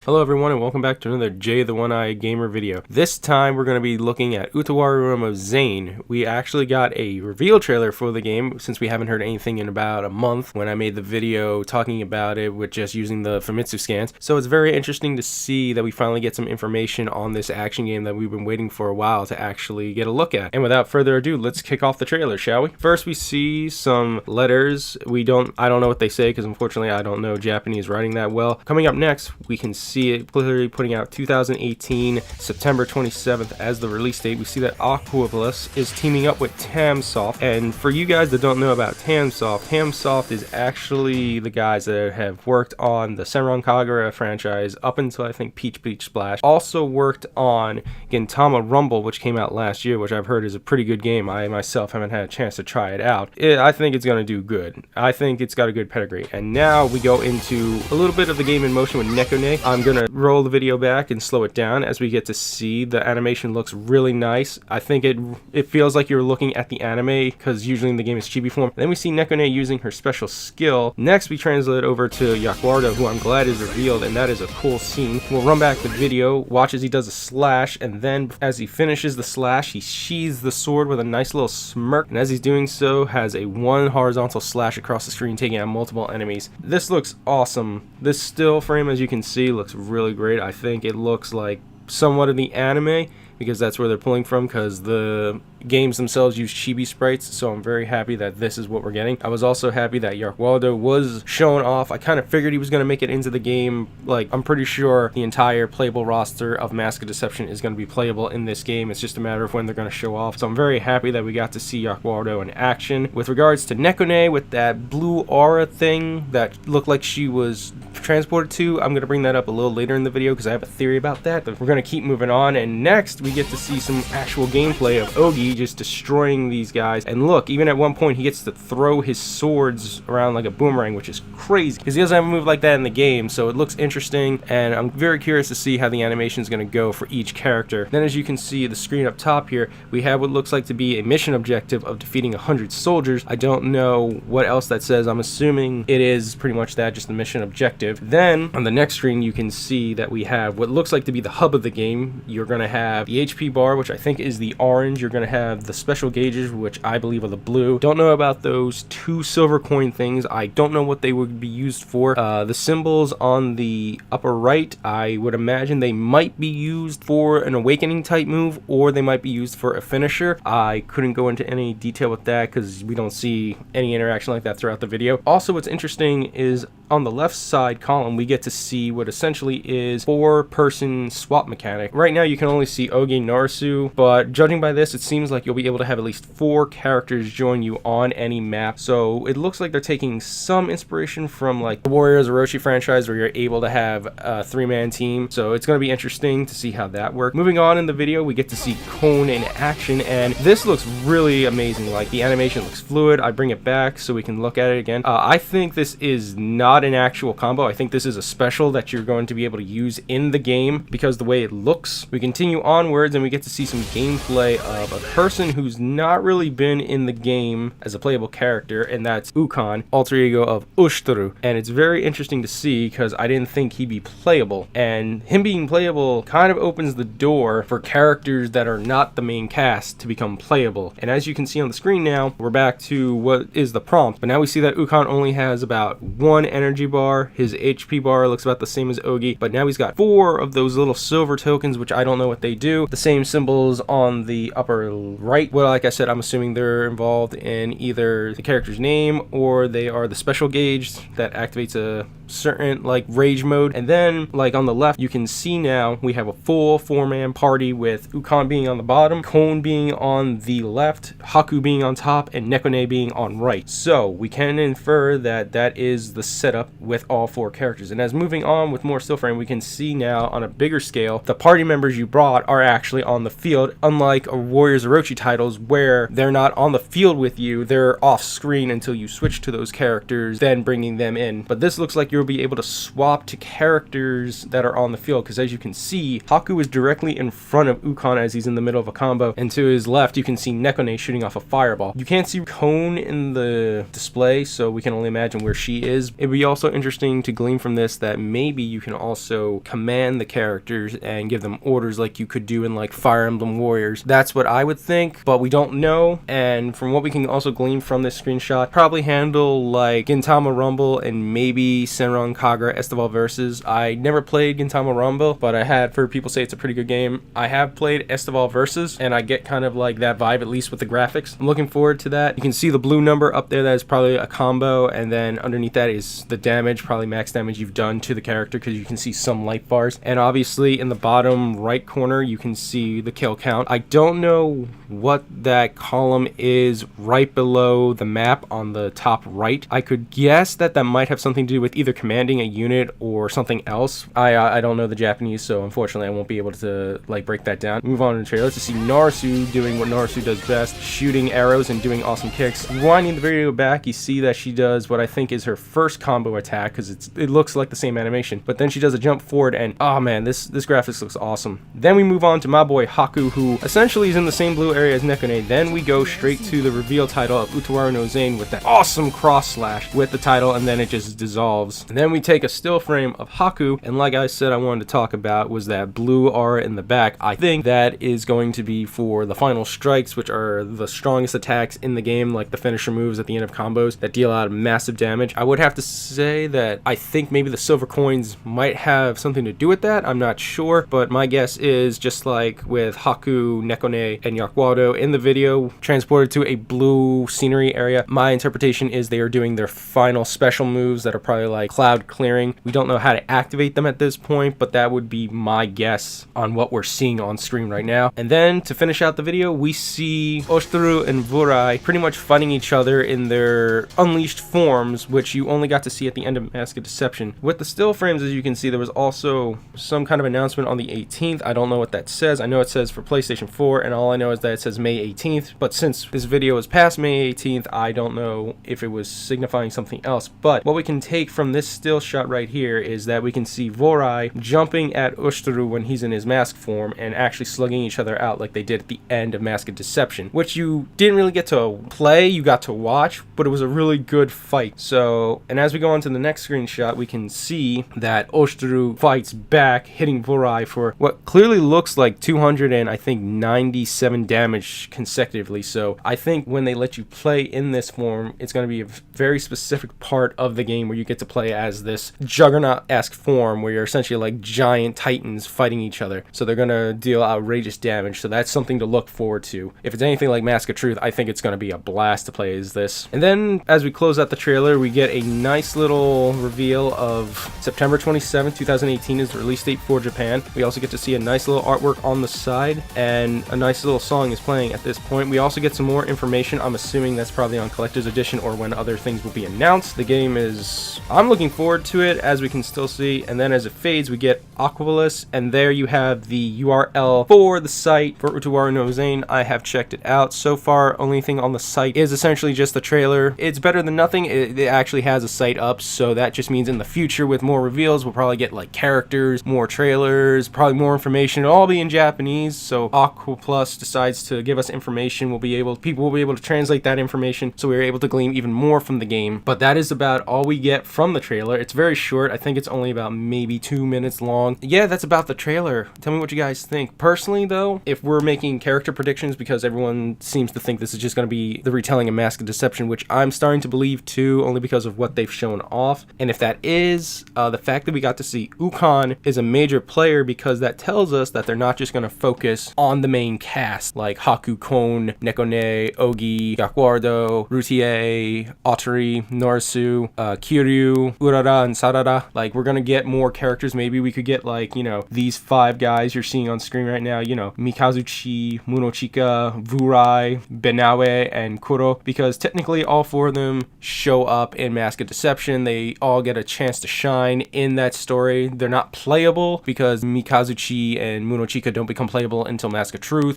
Hello everyone and welcome back to another Jay the One-Eyed Gamer video. This time we're going to be looking at Utawarerumono Zan. We actually got a reveal trailer for the game since we haven't heard anything in about a month when I made the video talking about it with just using the Famitsu scans. So it's very interesting to see that we finally get some information on this action game that we've been waiting for a while to actually get a look at. And without further ado, let's kick off the trailer, shall we? First we see some letters. I don't know what they say because unfortunately I don't know Japanese writing that well. Coming up next, we can see it clearly putting out 2018 September 27th as the release date. We see that Aquaplus is teaming up with Tamsoft, and for you guys that don't know about Tamsoft is actually the guys that have worked on the Senran Kagura franchise up until I think Peach Bleach Splash. Also worked on Gintama Rumble, which came out last year, which I've heard is a pretty good game. I myself haven't had a chance to try it out. I think it's going to do good. I think it's got a good pedigree. And now we go into a little bit of the game in motion with Nekone. I'm gonna roll the video back and slow it down as we get to see the animation looks really nice. I think it feels like you're looking at the anime because usually in the game it's chibi form. Then we see Nekone using her special skill. Next we translate over to Utawarerumono, who I'm glad is revealed, and that is a cool scene. We'll run back the video, watch as he does a slash, and then as he finishes the slash he sheathes the sword with a nice little smirk, and as he's doing so has a one horizontal slash across the screen taking out multiple enemies. This looks awesome. This still frame, as you can see, looks really great. I think it looks like somewhat of the anime because that's where they're pulling from, because the games themselves use chibi sprites, so I'm very happy that this is what we're getting. I was also happy that Utawarerumono was shown off. I kind of figured he was going to make it into the game. Like, I'm pretty sure the entire playable roster of Mask of Deception is going to be playable in this game. It's just a matter of when they're going to show off, so I'm very happy that we got to see Utawarerumono in action. With regards to Nekone with that blue aura thing that looked like she was transported to, I'm going to bring that up a little later in the video because I have a theory about that, but we're going to keep moving on. And next we get to see some actual gameplay of Ogi just destroying these guys. And look, even at one point he gets to throw his swords around like a boomerang, which is crazy because he doesn't have a move like that in the game, so it looks interesting, and I'm very curious to see how the animation is going to go for each character. Then as you can see the screen up top here, we have what looks like to be a mission objective of defeating 100 soldiers. I don't know what else that says. I'm assuming it is pretty much that, just the mission objective. Then on the next screen you can see that we have what looks like to be the hub of the game. You're going to have the HP bar, which I think is the orange. You're going to have the special gauges, which I believe are the blue. Don't know about those two silver coin things. I don't know what they would be used for. The symbols on the upper right, I would imagine they might be used for an awakening type move, or they might be used for a finisher. I couldn't go into any detail with that because we don't see any interaction like that throughout the video. Also, what's interesting is on the left side column we get to see what essentially is 4-person swap mechanic. Right now you can only see Ogi and Narasu, but judging by this it seems like you'll be able to have at least 4 characters join you on any map. So it looks like they're taking some inspiration from like the Warriors Orochi franchise where you're able to have a 3-man team. So it's going to be interesting to see how that works. Moving on in the video we get to see Kon in action, and this looks really amazing. Like, the animation looks fluid. I bring it back so we can look at it again. I think this is not an actual combo. I think this is a special that you're going to be able to use in the game because the way it looks. We continue onwards and we get to see some gameplay of a person who's not really been in the game as a playable character, and that's Ukon, alter ego of Ushtoru. And it's very interesting to see because I didn't think he'd be playable, and him being playable kind of opens the door for characters that are not the main cast to become playable. And as you can see on the screen now, we're back to what is the prompt, but now we see that Ukon only has about 1 energy bar. His HP bar looks about the same as Ogi, but now he's got 4 of those little silver tokens, which I don't know what they do. The same symbols on the upper right. Well, like I said, I'm assuming they're involved in either the character's name or they are the special gauge that activates a certain like rage mode. And then like on the left you can see now we have a full 4-man party with Ukon being on the bottom, Kon being on the left, Haku being on top, and Nekone being on right. So we can infer that that is the setup with all 4 characters. And as moving on with more still frame, we can see now on a bigger scale the party members you brought are actually on the field, unlike a Warriors Orochi titles where they're not on the field with you, they're off screen until you switch to those characters, then bringing them in. But this looks like you'll be able to swap to characters that are on the field, because as you can see, Haku is directly in front of Ukon as he's in the middle of a combo, and to his left you can see Nekone shooting off a fireball. You can't see Cone in the display, so we can only imagine where she is. It would be also interesting to glean from this that maybe you can also command the characters and give them orders like you could do in like Fire Emblem Warriors. That's what I would think, but we don't know. And from what we can also glean from this screenshot, probably handle like Gintama Rumble and maybe Senran Kagura Estival Versus. I never played Gintama Rumble, but I had heard people say it's a pretty good game. I have played Estival Versus, and I get kind of like that vibe, at least with the graphics. I'm looking forward to that. You can see the blue number up there, that is probably a combo, and then underneath that is the damage, probably max damage you've done to the character, because you can see some light bars. And obviously in the bottom right corner you can see the kill count. I don't know what that column is right below the map on the top right. I could guess that that might have something to do with either commanding a unit or something else. I don't know the Japanese, so unfortunately I won't be able to like break that down. Move on to the trailer to see Narusu doing what Narusu does best, shooting arrows and doing awesome kicks. Rewinding the video back, you see that she does what I think is her first combo attack, because it looks like the same animation, but then she does a jump forward, and oh man, this graphics looks awesome. Then we move on to my boy Haku, who essentially is in the same blue area as Nekone. Then we go straight to the reveal title of Utawarerumono Zan with that awesome cross slash with the title, and then it just dissolves. And then we take a still frame of Haku, and like I said I wanted to talk about was that blue aura in the back. I think that is going to be for the final strikes, which are the strongest attacks in the game, like the finisher moves at the end of combos that deal out massive damage. I would have to say that I think maybe the silver coins might have something to do with that. I'm not sure, but my guess is just like with Haku, Nekone, and Yakuado in the video transported to a blue scenery area, my interpretation is they are doing their final special moves that are probably like cloud clearing. We don't know how to activate them at this point, but that would be my guess on what we're seeing on screen right now. And then to finish out the video, we see Oshiteru and Vurai pretty much fighting each other in their unleashed forms, which you only got to see at the end of Mask of Deception. With the still frames, as you can see, there was also some kind of announcement on the 18th. I don't know what that says. I know it says for PlayStation 4, and all I know is that it says May 18th, but since this video is past May 18th, I don't know if it was signifying something else. But what we can take from this still shot right here is that we can see Vurai jumping at Oshiteru when he's in his mask form and actually slugging each other out like they did at the end of Mask of Deception, which you didn't really get to play, you got to watch, but it was a really good fight. So, and as we go on to the next screenshot, we can see that Oshiteru fights back, hitting Vurai for what clearly looks like 297 damage consecutively. So I think when they let you play in this form, it's going to be a very specific part of the game where you get to play as this Juggernaut-esque form where you're essentially like giant titans fighting each other. So they're going to deal outrageous damage. So that's something to look forward to. If it's anything like Mask of Truth, I think it's going to be a blast to play as this. And then as we close out the trailer, we get a nice little reveal of September 27th, 2018 is the release date for Japan. We also get to see a nice little artwork on the side, and a nice little song is playing at this point. We also get some more information. I'm assuming that's probably on Collector's Edition or when other things will be announced. The game is... I'm looking forward to it, as we can still see. And then as it fades, we get Aquaplus, and there you have the URL for the site for Utawarerumono Zan. I have checked it out. So far, only thing on the site is essentially just the trailer. It's better than nothing. It actually has a site up, so that just means in the future with more reveals, we'll probably get like characters, more trailers, probably more information. It'll all be in Japanese, so Aquaplus decides to give us information. People will be able to translate that information, so we are able to glean even more from the game. But that is about all we get from the trailer. It's very short. I think it's only about maybe 2 minutes long. Yeah, that's about the trailer. Tell me what you guys think. Personally though, if we're making character predictions, because everyone seems to think this is just going to be the retelling of Mask of Deception, which I'm starting to believe too, only because of what they've shown off. And if that is, the fact that we got to see Ukon is a major player, because that tells us that they're not just going to focus on the main cast like Haku, Kon, Nekone, Ogi, Yakuardo, Rutie, Otari, Narusu, Kiryu, Urara, and Sarada. Like, we're going to get more characters. Maybe we could get like, you know, these 5 guys you're seeing on screen right now, you know, Mikazuchi, Munochika, Vurai, Benawe, and Kuro, because technically all 4 of them show up in Mask of Deception. They all get a chance to shine in that story. They're not playable because Mikazuchi and Munochika don't become playable until Mask of Truth.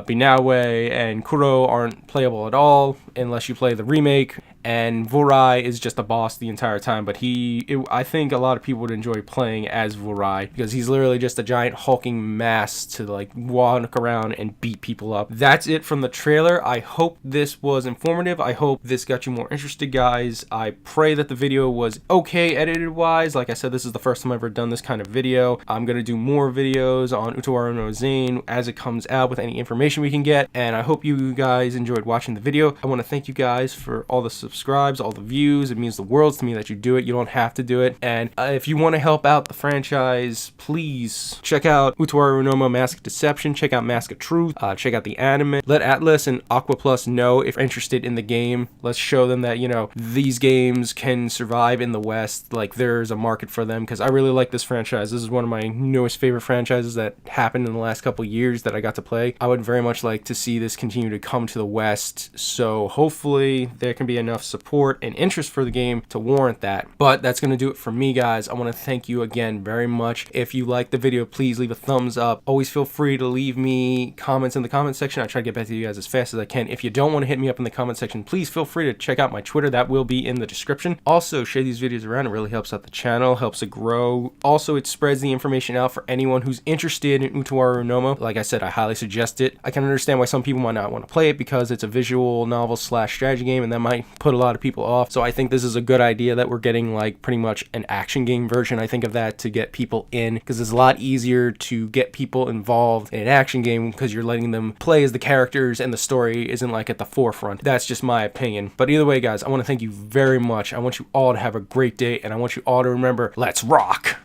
Binawe and Kuro aren't playable at all unless you play the remake. And Vorai is just a boss the entire time, but I think a lot of people would enjoy playing as Vorai because he's literally just a giant hulking mass to like walk around and beat people up. That's it from the trailer. I hope this was informative. I hope this got you more interested, guys. I pray that the video was okay edited wise. Like I said, this is the first time I've ever done this kind of video. I'm gonna do more videos on Utawarerumono Zan as it comes out with any information we can get, and I hope you guys enjoyed watching the video. I want to thank you guys for all the subscribes, all the views. It means the world to me that you do it. You don't have to do it. And if you want to help out the franchise, please check out Utawarerumono Mask of Deception, check out Mask of Truth, check out the anime. Let Atlas and Aquaplus know if you're interested in the game. Let's show them that, you know, these games can survive in the West. Like, there's a market for them, because I really like this franchise. This is one of my newest favorite franchises that happened in the last couple years that I got to play. I would very much like to see this continue to come to the West, so hopefully there can be enough support and interest for the game to warrant that. But that's going to do it for me, guys. I want to thank you again very much. If you liked the video, please leave a thumbs up. Always feel free to leave me comments in the comment section. I try to get back to you guys as fast as I can. If you don't want to hit me up in the comment section, please feel free to check out my Twitter. That will be in the description. Also, share these videos around. It really helps out the channel, helps it grow. Also, it spreads the information out for anyone who's interested in Utawarerumono. Like I said, I highly suggest it. I can understand why some people might not want to play it because it's a visual novel / strategy game, and that might put a lot of people off. So I think this is a good idea that we're getting like pretty much an action game version, I think, of that to get people in, because it's a lot easier to get people involved in an action game because you're letting them play as the characters and the story isn't like at the forefront. That's just my opinion. But either way, guys, I want to thank you very much. I want you all to have a great day, and I want you all to remember, let's rock!